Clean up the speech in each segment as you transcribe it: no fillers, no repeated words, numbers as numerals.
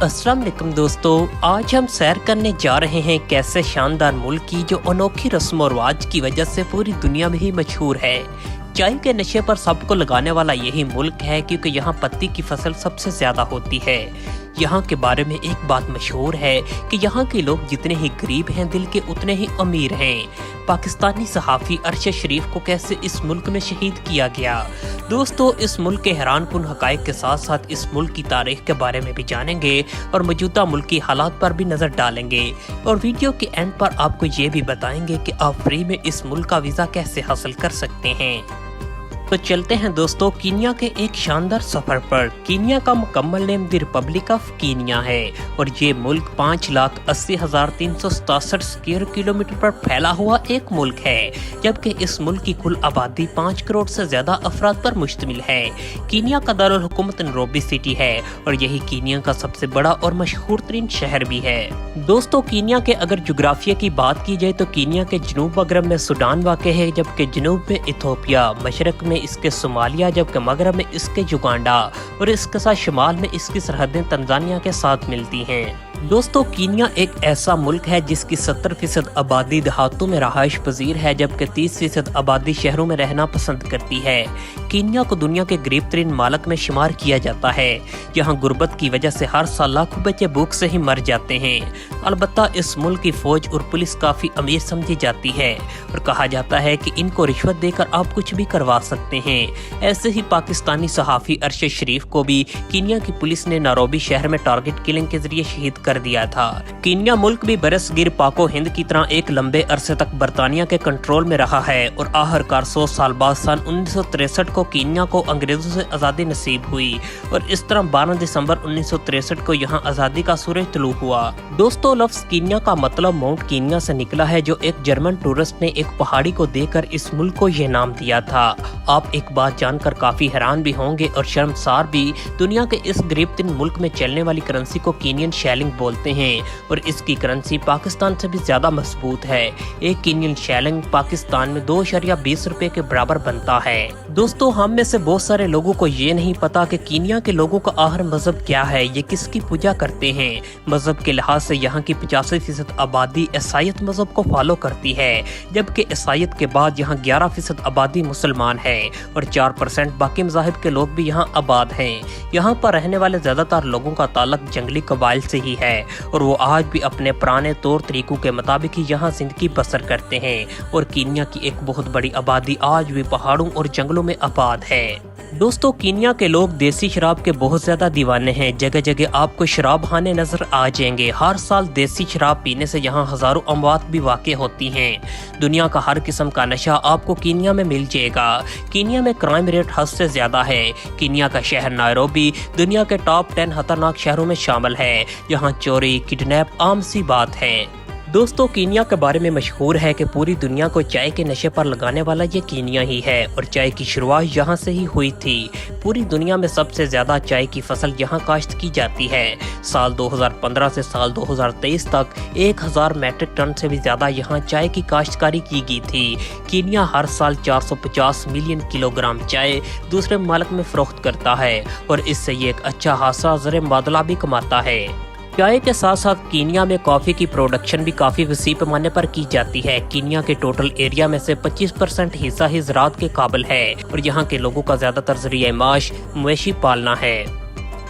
अस्सलाम वालेकुम दोस्तों, आज हम सैर करने जा रहे हैं कैसे शानदार मुल्क की जो अनोखी रस्म और रिवाज की वजह से पूरी दुनिया में ही मशहूर है। चाय के नशे पर सबको लगाने वाला यही मुल्क है क्योंकि यहाँ पत्ती की फसल सबसे ज्यादा होती है। यहाँ के बारे में एक बात मशहूर है कि यहाँ के लोग जितने ही गरीब हैं दिल के उतने ही अमीर हैं। पाकिस्तानी सहाफ़ी अरशद शरीफ को कैसे इस मुल्क में शहीद किया गया। दोस्तों, इस मुल्क के हैरानकुन हकायक के साथ साथ इस मुल्क की तारीख के बारे में भी जानेंगे और मौजूदा मुल्क की हालात पर भी नजर डालेंगे और वीडियो के एंड पर आपको ये भी बताएंगे कि आप फ्री में इस मुल्क का वीज़ा कैसे हासिल कर सकते हैं। तो चलते हैं दोस्तों कीनिया के एक शानदार सफर पर। कीनिया का मुकम्मल name the Republic of Kenya है और ये मुल्क 5,80,367 स्क्वायर किलोमीटर पर फैला हुआ एक मुल्क है, जबकि इस मुल्क की कुल आबादी 5 करोड़ से ज्यादा अफराद पर मुश्तमिल है। कीनिया का दारुल हुकूमत नैरोबी सिटी है और यही कीनिया का सबसे बड़ा और मशहूर तरीन शहर भी है। दोस्तों, कीनिया के अगर जोग्राफिया की बात की जाए तो कीनिया के जनूब मगरब में सूडान वाक़ है, जबकि जनूब में इथोपिया, मशरक में इसके सोमालिया, जबकि मगरब में इसके युगांडा और इसके साथ शुमाल में इसकी सरहदें तंजानिया के साथ मिलती हैं। दोस्तों, कीनिया एक ऐसा मुल्क है जिसकी 70% आबादी देहातों में रहायश पजीर है, जबकि 30% आबादी शहरों में रहना पसंद करती है। कीनिया को दुनिया के गरीब तरीन मालक में शुमार किया जाता है। यहाँ गुर्बत की वजह से हर साल लाखों बच्चे भूख से ही मर जाते हैं। अलबत्ता इस मुल्क की फौज और पुलिस काफी अमीर समझी जाती है और कहा जाता है कि इनको रिश्वत देकर आप कुछ भी करवा सकते हैं। ऐसे ही पाकिस्तानी सहाफ़ी अरशद शरीफ को भी कीनिया की पुलिस ने नैरोबी शहर में टारगेट किलिंग के जरिए शहीद कर दिया था। कीनिया मुल्क भी बरसगीर पाको हिंद की तरह एक लंबे अरसे तक बरतानिया के कंट्रोल में रहा है और आखिरकार 100 साल बाद सन 1963 को कीनिया को अंग्रेजों से आज़ादी नसीब हुई और इस तरह 12 दिसंबर 1963 को यहाँ आज़ादी का सूरज तुलू हुआ। दोस्तों, लफ्ज़ कीनिया का मतलब माउंट कीनिया से निकला है, जो एक जर्मन टूरिस्ट ने एक पहाड़ी को देखकर इस मुल्क को यह नाम दिया था। आप एक बात जानकर काफी हैरान भी होंगे और शर्मसार भी। दुनिया के इस गरीब तरीन मुल्क में चलने वाली करेंसी को कीनियन शैलिंग बोलते हैं और इसकी करेंसी पाकिस्तान से भी ज्यादा मजबूत है। एक कीनियन शैलिंग पाकिस्तान में 2.20 रुपए के बराबर बनता है। दोस्तों, हम में से बहुत सारे लोगों को ये नहीं पता कि कीनिया के लोगों का आखिर मजहब क्या है, ये किसकी पूजा करते हैं। मजहब के लिहाज से यहाँ की 85% आबादी ईसाईयत मजहब को फॉलो करती है, जबकि ईसाईयत के बाद यहाँ 11% आबादी मुसलमान है और 4% बाकी मज़ाहिब के लोग भी यहाँ आबाद हैं। यहाँ पर रहने वाले ज्यादातर लोगों का ताल्लुक जंगली कबाइल से ही है और वो आज भी अपने पुराने तौर तरीकों के मुताबिक ही यहाँ जिंदगी बसर करते हैं और कीनिया की एक बहुत बड़ी आबादी आज भी पहाड़ों और जंगलों में आबाद है। दोस्तों, कीनिया के लोग देसी शराब के बहुत ज्यादा दीवाने हैं। जगह जगह आपको शराब खाने नजर आ जाएंगे। हर साल देसी शराब पीने से यहाँ हजारों अमवात भी वाक़ होती हैं। दुनिया का हर किस्म का नशा आपको कीनिया में मिल जाएगा। कीनिया में क्राइम रेट हद से ज्यादा है। कीनिया का शहर नैरोबी दुनिया के टॉप 10 खतरनाक शहरों में शामिल है। यहाँ चोरी, किडनैप आम सी बात है। दोस्तों, कीनिया के बारे में मशहूर है कि पूरी दुनिया को चाय के नशे पर लगाने वाला ये कीनिया ही है और चाय की शुरुआत यहाँ से ही हुई थी। पूरी दुनिया में सबसे ज्यादा चाय की फसल यहाँ काश्त की जाती है। साल 2015 से साल 2023 तक 1000 मैट्रिक टन से भी ज्यादा यहाँ चाय की काश्तकारी की गई थी। कीनिया हर साल 450 मिलियन किलोग्राम चाय दूसरे मुल्क में फरोख्त करता है और इससे ये एक अच्छा खासा ज़र मुबादला भी कमाता है। चाय के साथ साथ कीनिया में कॉफी की प्रोडक्शन भी काफी वसी पैमाने पर की जाती है। कीनिया के टोटल एरिया में से 25% हिस्सा ही ज़राअत के काबिल है और यहाँ के लोगों का ज्यादातर ज़रिया माश मवेशी पालना है।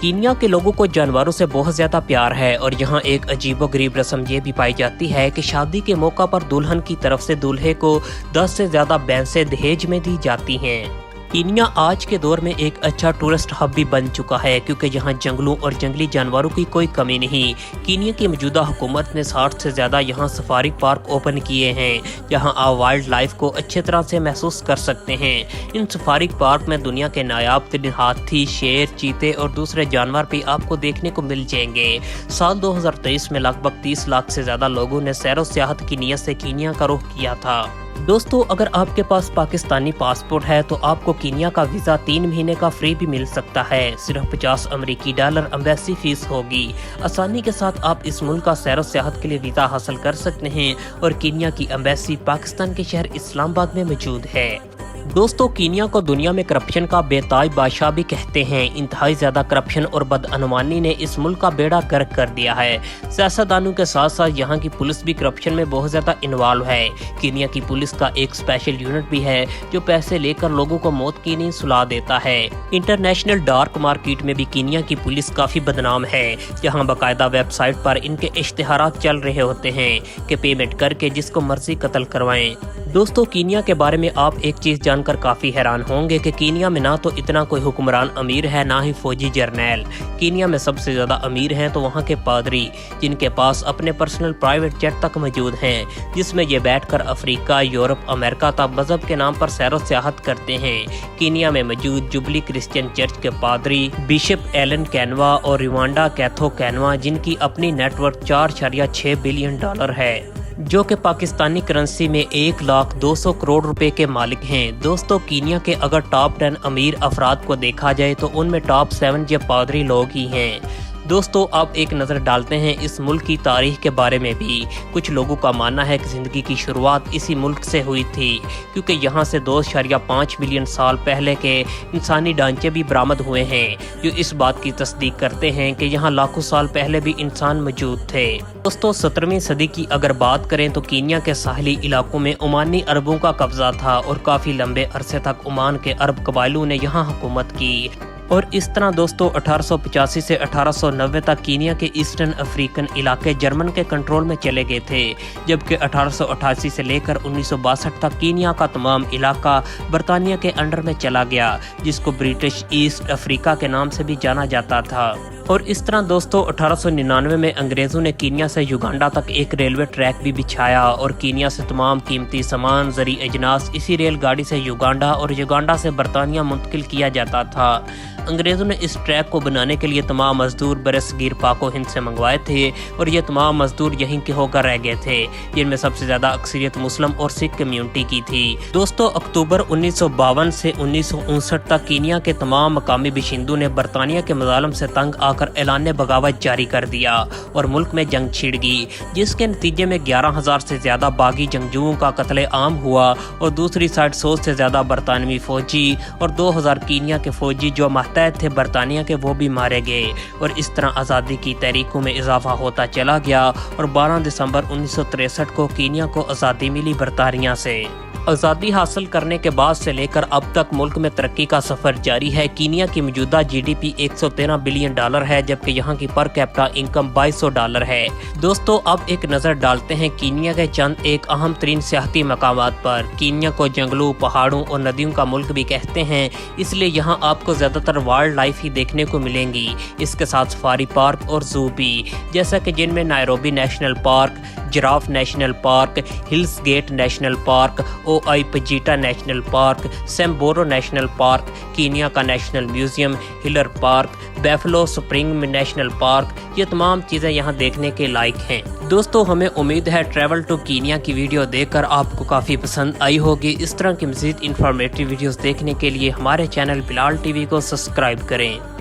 कीनिया के लोगों को जानवरों से बहुत ज्यादा प्यार है और यहाँ एक अजीबोगरीब रस्म ये भी पाई जाती है कि शादी के मौका पर दुल्हन की तरफ से दूल्हे को 10 से ज्यादा भैंसें दहेज में दी जाती हैं। कीनिया आज के दौर में एक अच्छा टूरिस्ट हब भी बन चुका है क्योंकि यहाँ जंगलों और जंगली जानवरों की कोई कमी नहीं। कीनिया की मौजूदा हुकूमत ने 60 से ज्यादा यहाँ सफारी पार्क ओपन किए हैं, जहाँ आप वाइल्ड लाइफ को अच्छी तरह से महसूस कर सकते हैं। इन सफारी पार्क में दुनिया के नायाब तरीन हाथी, शेर, चीते और दूसरे जानवर भी आपको देखने को मिल जाएंगे। साल 2023 में लगभग 30 लाख से ज्यादा लोगों ने सैर व सियाहत की नीयत से कीनिया का रुख किया था। दोस्तों, अगर आपके पास पाकिस्तानी पासपोर्ट है तो आपको कीनिया का वीज़ा 3 महीने का फ्री भी मिल सकता है। सिर्फ 50 अमेरिकी डॉलर एम्बेसी फीस होगी। आसानी के साथ आप इस मुल्क का सैर व सियाहत के लिए वीज़ा हासिल कर सकते हैं और कीनिया की एम्बेसी पाकिस्तान के शहर इस्लामाबाद में मौजूद है। दोस्तों कीनिया को दुनिया में करप्शन का बेताज बादशाह भी कहते हैं। इंतहाई ज्यादा करप्शन और बदअनुमानी ने इस मुल्क का बेड़ा गर्क कर दिया है। सियासतदानों के साथ साथ यहाँ की पुलिस भी करप्शन में बहुत ज्यादा इन्वॉल्व है। कीनिया की पुलिस का एक स्पेशल यूनिट भी है जो पैसे लेकर लोगों को मौत की नींद सुला देता है। इंटरनेशनल डार्क मार्केट में भी कीनिया की पुलिस काफी बदनाम है, जहाँ बाकायदा वेबसाइट पर इनके इश्तिहारात चल रहे होते हैं कि पेमेंट करके जिसको मर्जी कत्ल करवाएं। दोस्तों कीनिया के बारे में आप एक चीज जानकर काफी हैरान होंगे कि कीनिया में ना तो इतना कोई हुक्मरान अमीर है, ना ही फौजी जर्नैल। कीनिया में सबसे ज्यादा अमीर हैं तो वहाँ के पादरी, जिनके पास अपने पर्सनल प्राइवेट जेट तक मौजूद हैं, जिसमें ये बैठकर अफ्रीका, यूरोप, अमेरिका तक मजहब के नाम पर सैर सियाहत करते हैं। कीनिया में मौजूद जुबली क्रिश्चियन चर्च के पादरी बिशप एलन कैनवा और रिवांडा कैथो कैनवा, जिनकी अपनी नेटवर्क 4.6 बिलियन डॉलर है, जो कि पाकिस्तानी करेंसी में 1,200 करोड़ रुपए के मालिक हैं। दोस्तों कीनिया के अगर टॉप 10 अमीर अफराद को देखा जाए तो उनमें टॉप 7 ये पादरी लोग ही हैं। दोस्तों अब एक नज़र डालते हैं इस मुल्क की तारीख के बारे में भी। कुछ लोगों का मानना है कि ज़िंदगी की शुरुआत इसी मुल्क से हुई थी, क्योंकि यहाँ से 2.5 मिलियन साल पहले के इंसानी ढांचे भी बरामद हुए हैं, जो इस बात की तस्दीक करते हैं कि यहाँ लाखों साल पहले भी इंसान मौजूद थे। दोस्तों 17वीं सदी की अगर बात करें तो कीनिया के साहली इलाकों में ओमानी अरबों का कब्जा था और काफ़ी लंबे अरसे तक ओमान के अरब कबाइलों ने यहाँ हुकूमत की। और इस तरह दोस्तों 1885 से 1890 तक कीनिया के ईस्टर्न अफ्रीकन इलाके जर्मन के कंट्रोल में चले गए थे, जबकि 1888 से लेकर 1962 तक कीनिया का तमाम इलाका बरतानिया के अंडर में चला गया, जिसको ब्रिटिश ईस्ट अफ्रीका के नाम से भी जाना जाता था। और इस तरह दोस्तों 1899 में अंग्रेज़ों ने कीनिया से युगांडा तक एक रेलवे ट्रैक भी बिछाया और कीनिया से तमाम कीमती सामान, ज़री अजनास इसी रेलगाड़ी से युगांडा और युगांडा से बरतानिया मुंतकिल किया जाता था। अंग्रेज़ों ने इस ट्रैक को बनाने के लिए तमाम मजदूर बरसगीर पाको हिंद से मंगवाए थे और ये तमाम मजदूर यहीं के होकर रह गए थे, जिनमें सबसे ज़्यादा अक्सरियत मुस्लिम और सिख कम्यूनिटी की थी। दोस्तों अक्टूबर 1952 से 1959 तक कीनिया के तमाम मकामी बाशिंदों ने बरतानिया के मज़ालिम से तंग आकर ऐलान बगावत जारी कर दिया और मुल्क में जंग छिड़ गई, जिसके नतीजे में 11,000 से ज़्यादा बागी जंगजुओं का कत्ले आम हुआ और दूसरी साइड 100 से ज़्यादा बरतानवी फौजी और 2,000 कीनिया के फौजी जो महतैद थे बरतानिया के वो भी मारे गए। और इस तरह आज़ादी की तहरीकों में इजाफा होता चला गया और 12 दिसंबर 1963 को कीनिया को आज़ादी मिली बरतानिया से। आज़ादी हासिल करने के बाद से लेकर अब तक मुल्क में तरक्की का सफ़र जारी है। कीनिया की मौजूदा GDP 113 बिलियन डॉलर है, जबकि यहाँ की पर कैपिटा इनकम $2200 है। दोस्तों अब एक नज़र डालते हैं कीनिया के चंद एक अहम तरीन सियाहती मकामात पर। कीनिया को जंगलों, पहाड़ों और नदियों का मुल्क भी कहते हैं, इसलिए यहाँ आपको ज़्यादातर वाइल्ड लाइफ ही देखने को मिलेंगी। इसके साथ सफारी पार्क और जू भी, जैसा कि जिनमें Nairobi National Park, Giraffe National Park, Hells Gate National Park, Ol Pejeta National Park, Samburu National Park, Kenya का national museum, Haller Park, Buffalo Springs National Park, ये तमाम चीज़ें यहाँ देखने के लायक हैं। दोस्तों हमें उम्मीद है ट्रैवल टू कीनिया की वीडियो देखकर आपको काफ़ी पसंद आई होगी। इस तरह की मज़ीद इंफॉर्मेटिव वीडियोस देखने के लिए हमारे चैनल बिलाल टीवी को सब्सक्राइब करें।